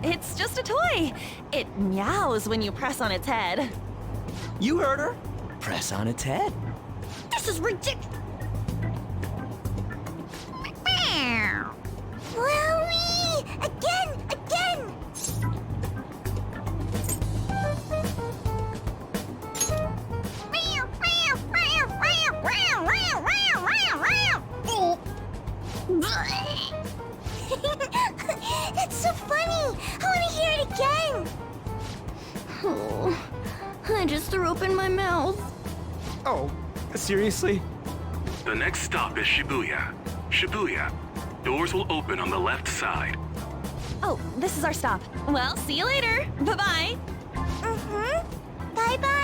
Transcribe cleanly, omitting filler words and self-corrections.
It's just a toy. It meows when you press on its head. You heard her. Press on its head. This is ridiculous. Chloe! Again! That's so funny! I want to hear it again! Oh, I just threw open my mouth. Oh, seriously? The next stop is Shibuya. Shibuya. Doors will open on the left side. Oh, this is our stop. Well, see you later. Bye-bye. Mm-hmm. Bye-bye!